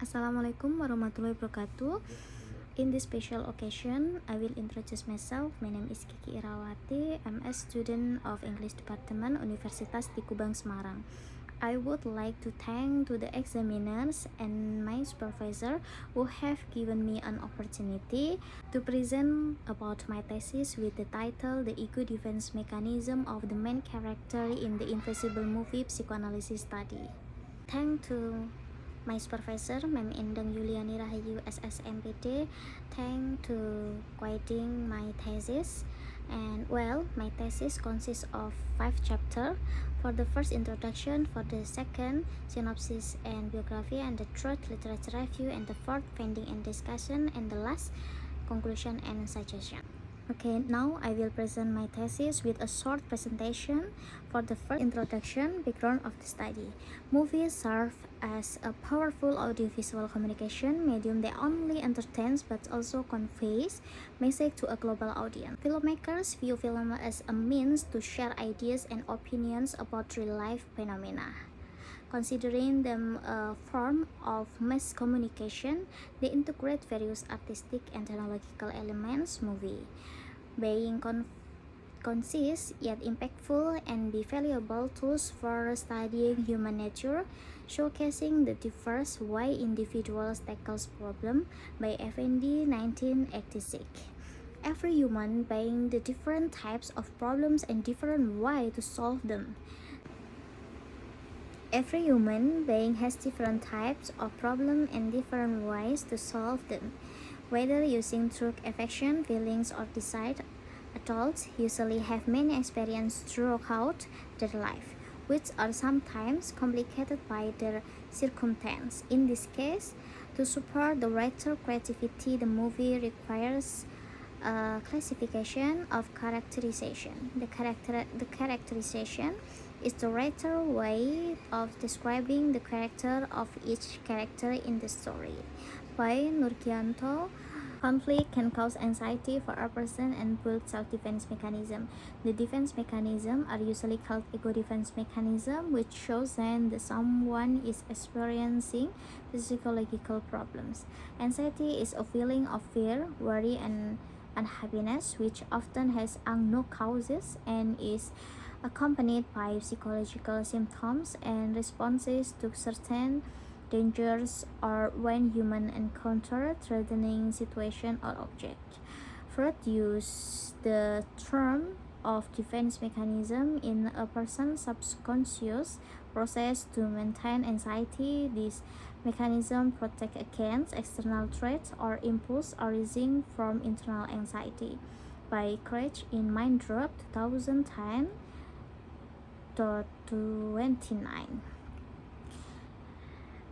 Assalamualaikum warahmatullahi wabarakatuh. In this special occasion, I will introduce myself. My name is Kiki Irawati. I'm a student of English Department Universitas di Kubang, Semarang. I would like to thank to the examiners and my supervisor who have given me an opportunity to present about my thesis with the title The Ego Defense Mechanism of the Main Character in the Invisible Movie Psychoanalysis Study. Thank to my supervisor, Ma'am Endang Yuliani Rahayu SSMPD, thank to guiding my thesis. And well, my thesis consists of 5 chapters. For the first, introduction; for the second, synopsis and biography; and the third, literature review; and the fourth, finding and discussion; and the last, conclusion and suggestion. Okay, now I will present my thesis with a short presentation. For the first, introduction, background of the study. Movies serve as a powerful audiovisual communication medium that only entertains but also conveys message to a global audience. Filmmakers view film as a means to share ideas and opinions about real-life phenomena. Considering them a form of mass communication, they integrate various artistic and technological elements movie, being concise yet impactful and be valuable tools for studying human nature, showcasing the diverse way individuals tackles problem by Effendi 1986. Every human being the different types of problems and different way to solve them. Every human being has different types of problems and different ways to solve them, whether using through affection, feelings, or desire. Adults usually have many experiences throughout their life, which are sometimes complicated by their circumstance. In this case, to support the writer's creativity, the movie requires a classification of characterization. The characterization is the writer's way of describing the character of each character in the story. By Nurkianto, conflict can cause anxiety for a person and build self-defense mechanism. The defense mechanism are usually called ego defense mechanism, which shows that someone is experiencing psychological problems. Anxiety is a feeling of fear, worry, and unhappiness, which often has unknown causes and is accompanied by psychological symptoms and responses to certain dangers or when human encounter threatening situation or object. Freud used the term of defense mechanism in a person's subconscious process to maintain anxiety. This mechanism protect against external threats or impulse arising from internal anxiety. By Craig in Mind Drop 2010 29.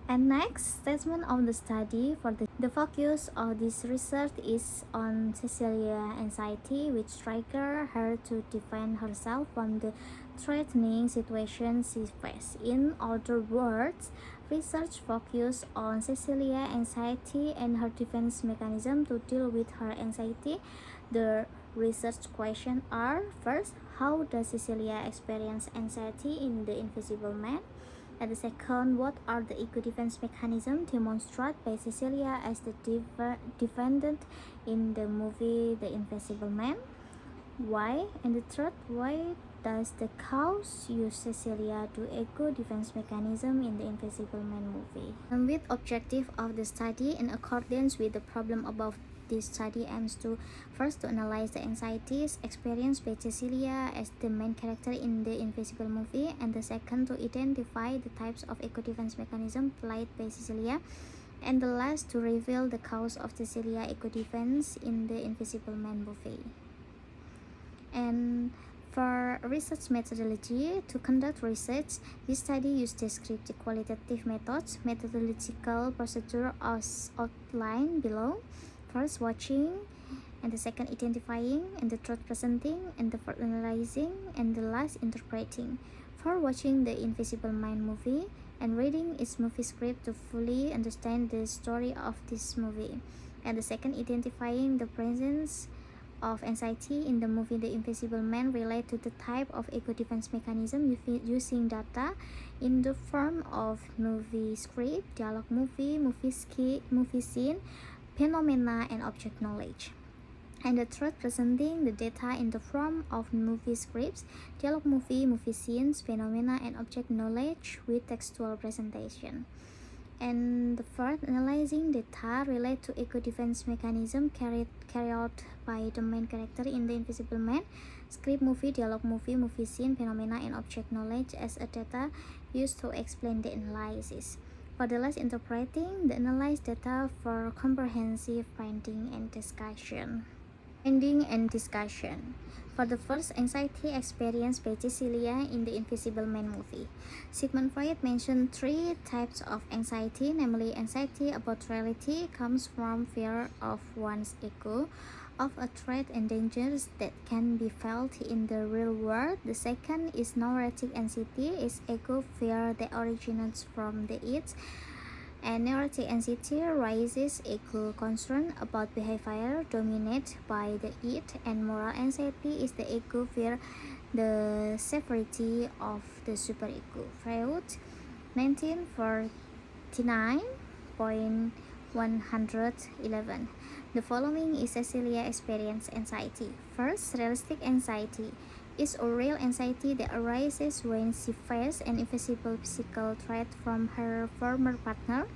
And next, statement of the study. For the focus of this research is on Cecilia's anxiety, which triggered her to defend herself from the threatening situation she faced. In other words, research focused on Cecilia's anxiety and her defense mechanism to deal with her anxiety. The research questions are: first, how does Cecilia experience anxiety in The Invisible Man? And the second, what are the ego defense mechanisms demonstrated by Cecilia as the defendant in the movie The Invisible Man? Why? And the third, why does the cause use Cecilia to ego defense mechanism in The Invisible Man movie? And with objective of the study in accordance with the problem above, this study aims to first to analyze the anxieties experienced by Cecilia as the main character in the Invisible Movie, and the second to identify the types of ego defense mechanism played by Cecilia, and the last to reveal the cause of Cecilia ego defense in the Invisible Man movie. And for research methodology, to conduct research, this study used descriptive qualitative methods, methodological procedure as outlined below. First, watching, and the second, identifying, and the third, presenting, and the fourth, analyzing, and the last, interpreting. For watching the Invisible Man movie and reading its movie script to fully understand the story of this movie, and the second, identifying the presence of anxiety in the movie The Invisible Man relate to the type of ego defense mechanism using data in the form of movie script, dialogue movie scene, phenomena, and object knowledge. And the third, presenting the data in the form of movie scripts, dialogue movie scenes, phenomena, and object knowledge with textual presentation. And the fourth, analyzing data relate to ego defense mechanism carried out by the main character in The Invisible Man, script movie, dialogue movie scene, phenomena, and object knowledge as a data used to explain the analysis. For the last, interpreting the analyzed data for comprehensive finding and discussion. For the first, anxiety experienced by Cecilia in The Invisible Man movie. Sigmund Freud mentioned 3 types of anxiety, namely anxiety about reality comes from fear of one's ego, of a threat and dangers that can be felt in the real world. The second is neurotic anxiety, is ego fear that originates from the id. And neurotic anxiety raises ego concern about behavior dominated by the id, and moral anxiety is the ego fear the severity of the superego. Freud, 1949.111. The following is Cecilia experience anxiety. First, realistic anxiety is a real anxiety that arises when she faces an invisible physical threat from her former partner,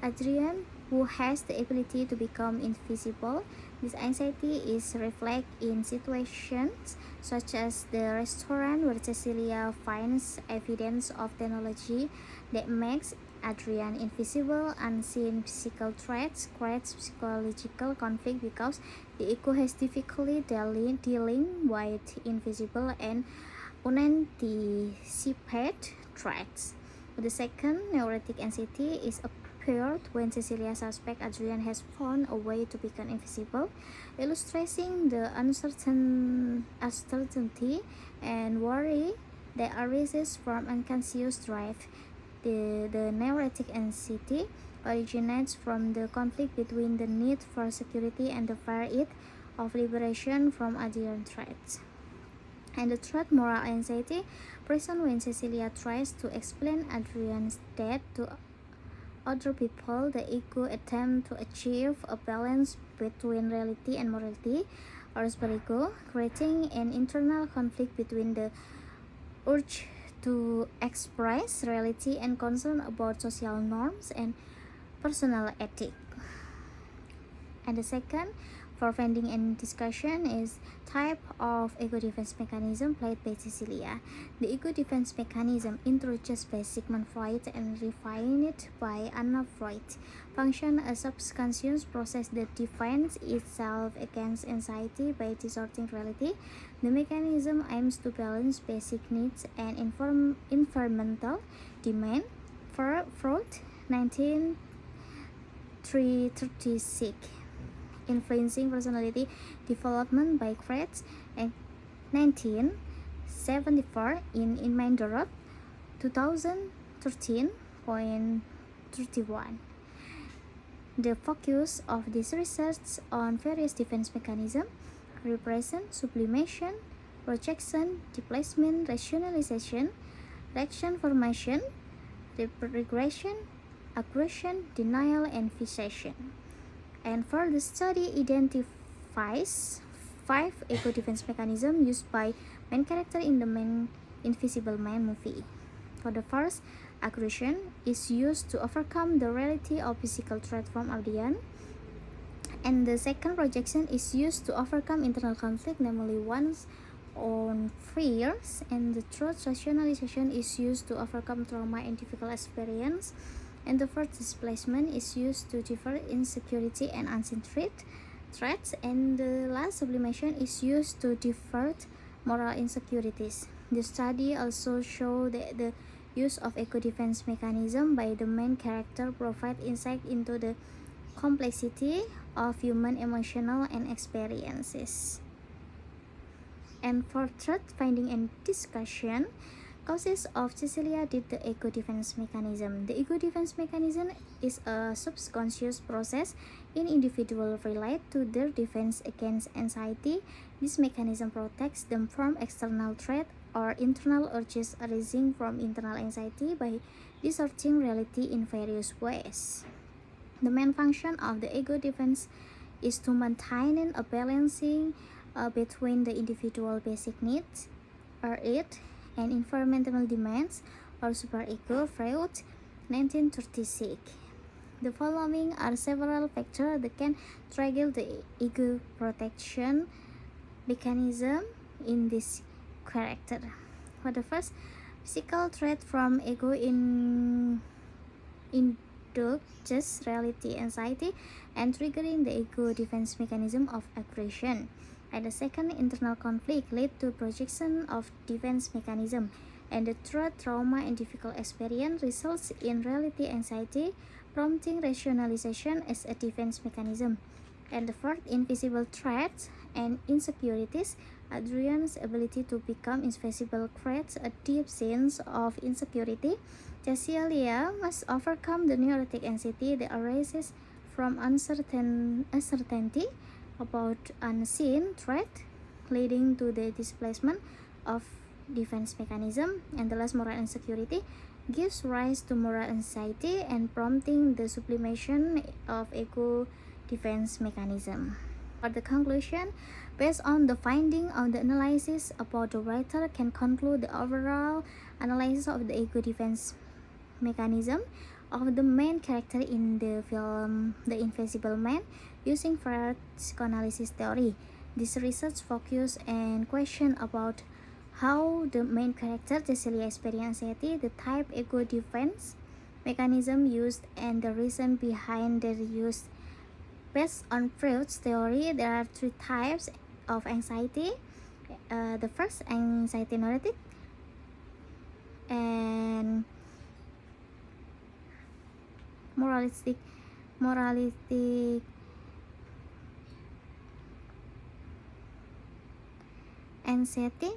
Adrian, who has the ability to become invisible. This anxiety is reflected in situations such as the restaurant where Cecilia finds evidence of technology that makes Adrian invisible. Unseen physical threats creates psychological conflict because the ego has difficulty dealing with invisible and unanticipated threats. The second, neurotic anxiety is appeared when Cecilia suspects Adrian has found a way to become invisible, illustrating the uncertainty and worry that arises from unconscious drive. The neurotic anxiety originates from the conflict between the need for security and the fear of liberation from Adrian threats. And the third, moral anxiety, present when Cecilia tries to explain Adrian's death to other people. The ego attempts to achieve a balance between reality and morality, or superego, creating an internal conflict between the urge to express reality and concern about social norms and personal ethics. And the second, for finding and discussion, is type of ego defense mechanism played by Cecilia. The ego defense mechanism introduced by Sigmund Freud and refined by Anna Freud function a subconscious process that defends itself against anxiety by distorting reality. The mechanism aims to balance basic needs and environmental demand. For Freud, 1936, influencing personality development by Krebs, and 1974 in Mindorot, 2013.31. The focus of this research on various defense mechanisms: repression, sublimation, projection, displacement, rationalization, reaction formation, regression, aggression, denial, and fixation. And for the study identifies 5 ego defense mechanisms used by main character in the Invisible Man movie. For the first, aggression is used to overcome the reality of physical threat from Adrian. And the second, projection is used to overcome internal conflict, namely one's own fears. And the third, rationalization is used to overcome trauma and difficult experience. And the fourth, displacement is used to divert insecurity and unseen threats. And the last, sublimation is used to divert moral insecurities. The study also showed that the use of ego defense mechanism by the main character provide insight into the complexity of human emotional and experiences. And for third, finding and discussion, Causes of Cecilia did the ego defense mechanism. The ego defense mechanism is a subconscious process in individuals relate to their defense against anxiety. This mechanism protects them from external threat or internal urges arising from internal anxiety by distorting reality in various ways. The main function of the ego defense is to maintain a balancing between the individual basic needs, or it, and environmental demands, or superego, Freud, 1936. The following are several factors that can trigger the ego protection mechanism in this character. For the first, physical threat from ego induces reality anxiety and triggering the ego defense mechanism of aggression. And the second, internal conflict lead to projection of defense mechanism. And the third, trauma and difficult experience results in reality anxiety, prompting rationalization as a defense mechanism. And the fourth, invisible threats and insecurities. Adrian's ability to become invisible creates a deep sense of insecurity. Cecilia must overcome the neurotic anxiety that arises from uncertainty about unseen threat, leading to the displacement of defense mechanism. And the last, moral insecurity, gives rise to moral anxiety and prompting the sublimation of ego defense mechanism. For the conclusion, based on the finding of the analysis about the writer can conclude the overall analysis of the ego defense mechanism of the main character in the film The Invisible Man using Freud's psychoanalysis theory. This research focus and question about how the main character Cecilia experiences anxiety, the type ego defense mechanism used, and the reason behind their use. Based on Freud's theory, there are three types of anxiety. The first, anxiety neurotic, and moralistic anxiety,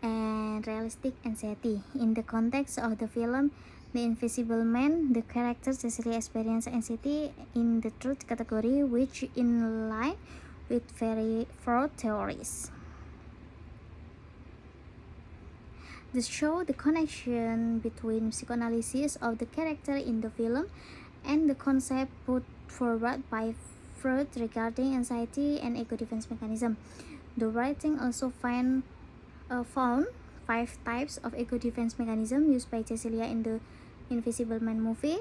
and realistic anxiety. In the context of the film The Invisible Man, the character Cecilia experiences anxiety in the truth category, which in line with very Freud theories. This show the connection between psychoanalysis of the character in the film and the concept put forward by Freud regarding anxiety and ego defense mechanism. The writing also found 5 types of ego defense mechanism used by Cecilia in the Invisible Man movie.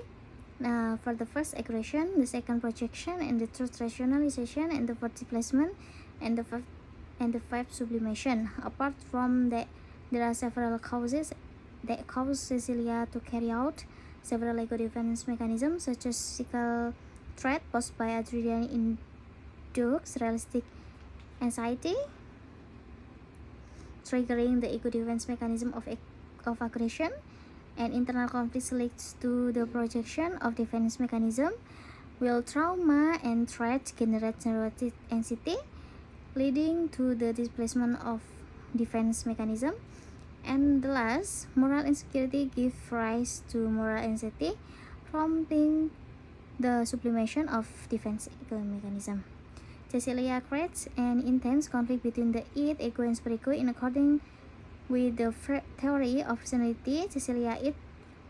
For the first, aggression, the second, projection, and the third, rationalization, and the fourth, displacement, and the fifth, sublimation. Apart from that, there are several causes that cause Cecilia to carry out several ego defense mechanisms, such as physical threat posed by Adrian induced realistic anxiety, triggering the ego defense mechanism of aggression, and internal conflict leads to the projection of defense mechanism, while trauma and threat generate neurotic anxiety, leading to the displacement of defense mechanism. And the last, moral insecurity gives rise to moral anxiety, prompting the sublimation of defense mechanism. Cecilia creates an intense conflict between the id, ego, and superego in accordance with the theory of personality. Cecilia id,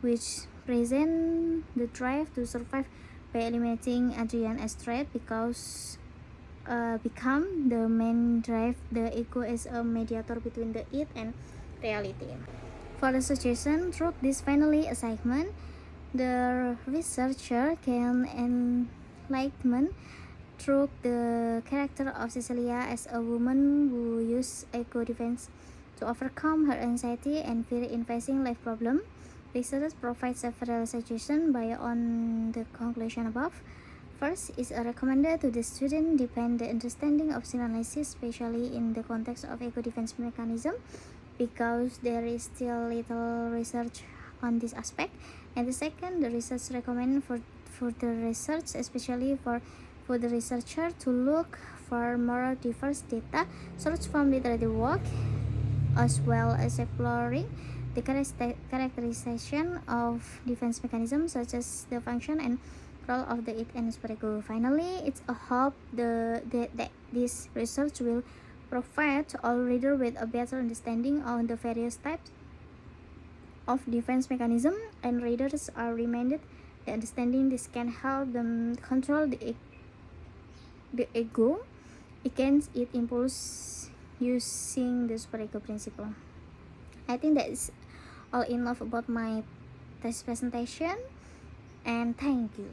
which presents the drive to survive by eliminating Adrian as threat, because become the main drive. The ego is a mediator between the id and reality. For the suggestion, through this finally assignment, the researcher can enlighten through the character of Cecilia as a woman who uses ego defense to overcome her anxiety and fear in facing life problem. Researchers provide several suggestions based on the conclusion above. First, is recommended to the student depend the understanding of psychoanalysis, especially in the context of ego defense mechanism, because there is still little research on this aspect. And the second, the research recommend for the research, especially for the researcher to look for more diverse data, search from literature work, as well as exploring the characterization of defense mechanisms, such as the function and role of the it and super ego. Finally, it's a hope that this research will provide all readers with a better understanding on the various types of defense mechanism, and readers are reminded that understanding this can help them control the ego against its impulse using the super ego principle. I think that is all enough about my test presentation, and thank you.